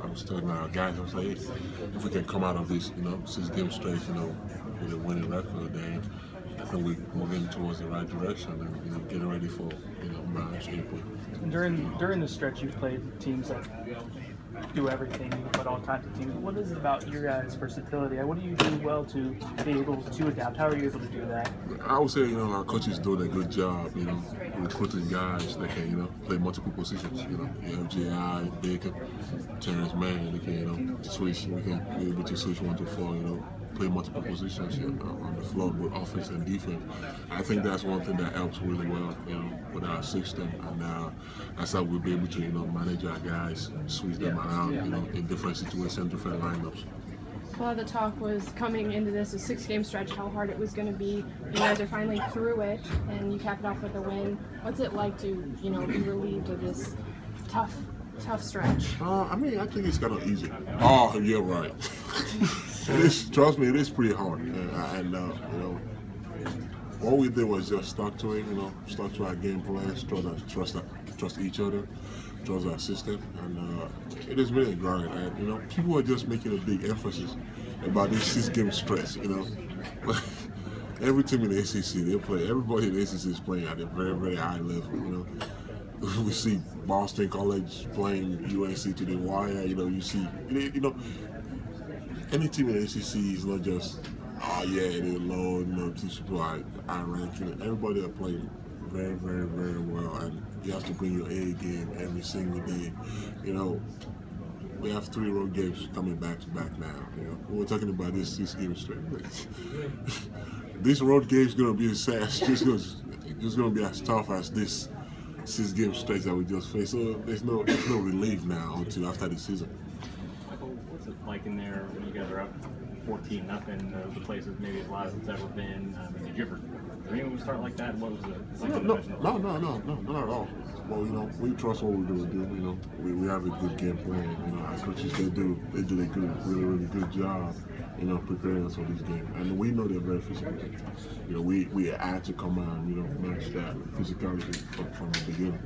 I was telling our guys, I was like, hey, if we can come out of this, 6 game straight, with a winning record, then I think we're moving towards the right direction and getting ready for March, April. During the stretch, you've played teams that do everything, but all kinds of teams. What is it about your guys' versatility? What do you do well to be able to adapt? How are you able to do that? I would say, our coaches doing a good job, recruiting guys that can, play multiple positions. FGI, Baker, Terrence Mann, they can, switch. We can be able to switch 1 to 4, play multiple positions on the floor, both offense and defense. I think that's one thing that helps really well, with our system, and that's how we'll be able to, manage our guys, switch them around, in different situations, different lineups. A lot of the talk was coming into this a 6-game stretch, how hard it was going to be. You guys are finally through it, and you cap it off with a win. What's it like to, be relieved of this tough stretch? I think it's kind of easy. Oh, you're right. It is. Trust me, it is pretty hard, and all we did was just stuck to it. Stuck to our game plans, trust each other, trust our system, and it is really a grind. And people are just making a big emphasis about this 6-game stretch. Every team in the ACC, they play. Everybody in the ACC is playing at a very, very high level. We see Boston College playing UNC to the wire. You see, any team in the ACC is not just, they're low, these people are ranked. Everybody are playing very, very, very well, and you have to bring your A game every single day. We have 3 road games coming back to back now. We're talking about this 6-game straight. This road game is going to be it's going to be as tough as this 6-game stretch that we just faced. So there's no relief now until after the season. What's it like in there when you guys are up 14-0? The place is maybe as loud as it's ever been. Did you ever dream it would start like that? What was it like? No, not at all. Well, we trust what we're going to do. We have a good game plan. Our coaches, they do a really good job, preparing us for this game. And we know they're very physical. We had to come out and, match that physicality from the beginning.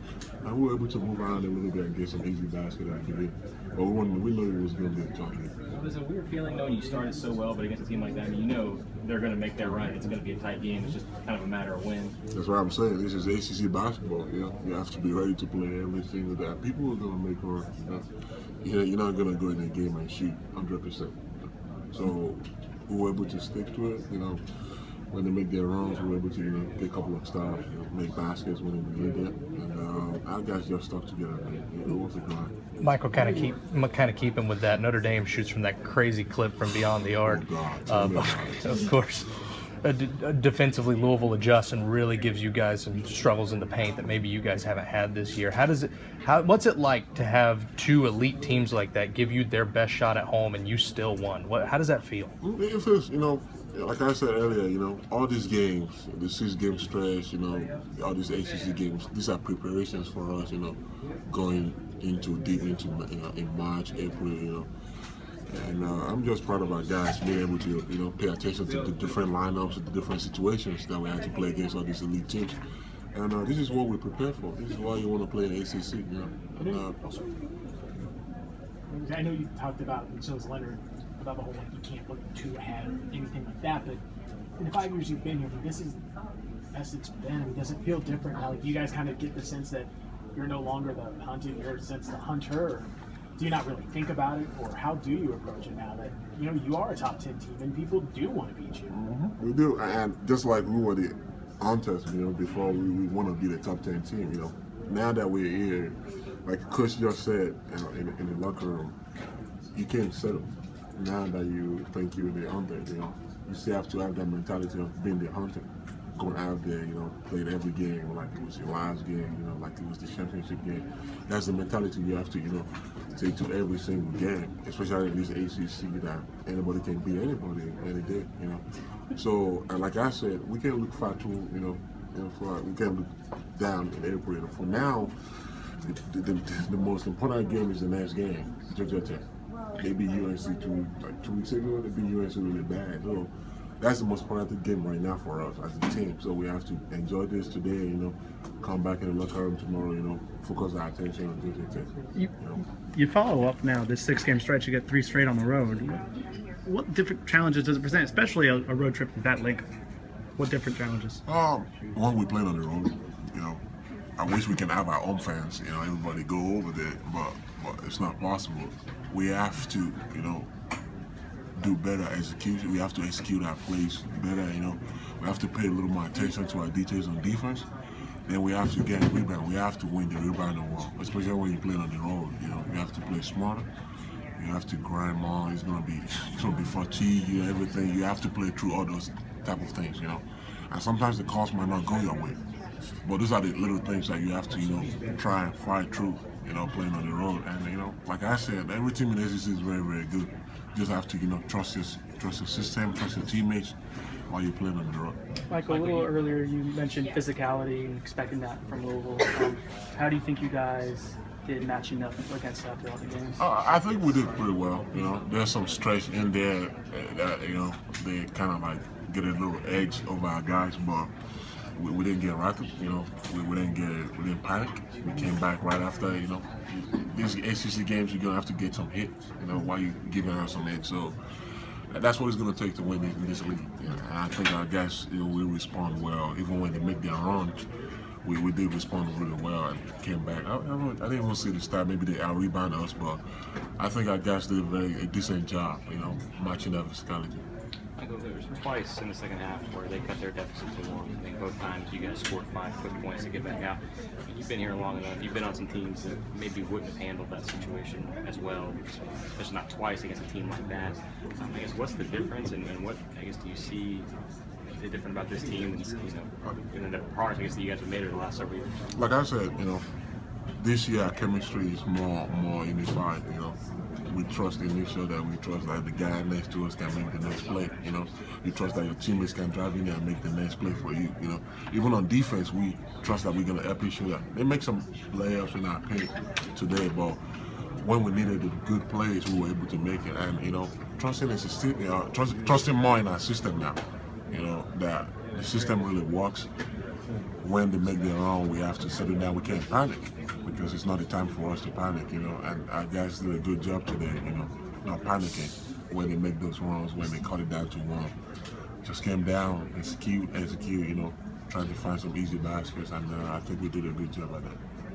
And we were able to move around a little bit and get some easy basket at the end. But we knew it was going to be a tough game. It was a weird feeling knowing you started so well, but against a team like that, they're going to make their run. It's going to be a tight game. It's just kind of a matter of when. That's what I'm saying. This is ACC basketball. You have to be ready to play every single day. People are going to make runs. You're not going to go in a game and shoot 100%. So we were able to stick to it. When they make their runs, we were able to get a couple of stops, make baskets when they needed it, and our guys just stuck together. It was a grind. Michael, kind of keeping with that. Notre Dame shoots from that crazy clip from beyond the arc. Oh, God. Of course. Defensively, Louisville adjusts and really gives you guys some struggles in the paint that maybe you guys haven't had this year. What's it like to have 2 elite teams like that give you their best shot at home and you still won? How does that feel? It feels, like I said earlier, all these games, the 6-game stretch, all these ACC games, these are preparations for us, going deep into in March, April, And I'm just proud of our guys being able to, pay attention to the different lineups, the different situations that we had to play against all these elite teams. And this is what we prepare for. This is why you want to play in ACC. I know you talked about, and so has Leonard, about the whole you can't look too ahead or anything like that. But in the 5 years you've been here, this is as it's been. Does it feel different now? Like, do you guys kind of get the sense that you're no longer the hunted, you're since the hunter? Or do you not really think about it, or how do you approach it now that you are a top 10 team and people do want to beat you? Mm-hmm. We do, and just like we were the hunters, before we want to be the top 10 team. Now that we're here, like Coach just said in the locker room, you can't settle. Now that you think you're the hunter, you still have to have that mentality of being the hunter. Going out there, playing every game like it was your last game, like it was the championship game. That's the mentality you have to, take to every single game, especially in this ACC that anybody can beat anybody any day, So, and like I said, we can't look far too, we can't look down in April. For now, the most important game is the next game, Georgia Tech. They beat UNC 2 weeks ago. They beat UNC really bad. So that's the most important game right now for us as a team. So we have to enjoy this today, come back in the locker room tomorrow, focus our attention on doing it. You follow up now this 6-game stretch. You get 3 straight on the road. What different challenges does it present, especially a road trip that length? What different challenges? One, we playing on the road. I wish we can have our own fans. Everybody go over there, but it's not possible. We have to, do better execution. We have to execute our plays better. We have to pay a little more attention to our details on defense. Then we have to get a rebound. We have to win the rebounding war, especially when you play on the road. You have to play smarter. You have to grind more. It's gonna be fatigue. Everything. You have to play through all those type of things. And sometimes the calls might not go your way. But those are the little things that you have to, try and fight through, playing on the road. And, like I said, every team in the SEC is very, very good. You just have to, trust your system, trust your teammates while you're playing on the road. Michael, a little earlier you mentioned physicality and expecting that from Louisville. How do you think you guys did matching up against that throughout the games? I think we did pretty well. There's some stretch in there that, they kind of like get a little edge over our guys, but we didn't get rattled, we didn't panic. We came back right after, these SEC games you're gonna have to get some hits, while you're giving us some hits. So that's what it's gonna take to win in this league. And I think our guys, we respond well, even when they make their runs. We did respond really well and came back. I didn't even see the start. Maybe they out-rebound us, but I think our guys did a decent job, matching that physicality. Michael, there was twice in the second half where they cut their deficit to 1. I think both times you guys scored 5 quick points to get back out. You've been here long enough. You've been on some teams that maybe wouldn't have handled that situation as well, especially not twice against a team like that. I guess what's the difference, and what do you see different about this team and the progress I guess that you guys have made over the last several years? Like I said, this year our chemistry is more unified. We trust in each other. We trust that the guy next to us can make the next play. You trust that your teammates can drive in there and make the next play for you. Even on defense, we trust that we're gonna help each other. They make some layups in our paint today, but when we needed the good plays, we were able to make it. And trusting more in our system now. That the system really works. When they make their own, we have to settle down. We can't panic because it's not the time for us to panic, And our guys did a good job today, not panicking when they make those runs, when they cut it down to 1. Just came down, execute, trying to find some easy baskets, and I think we did a good job at that.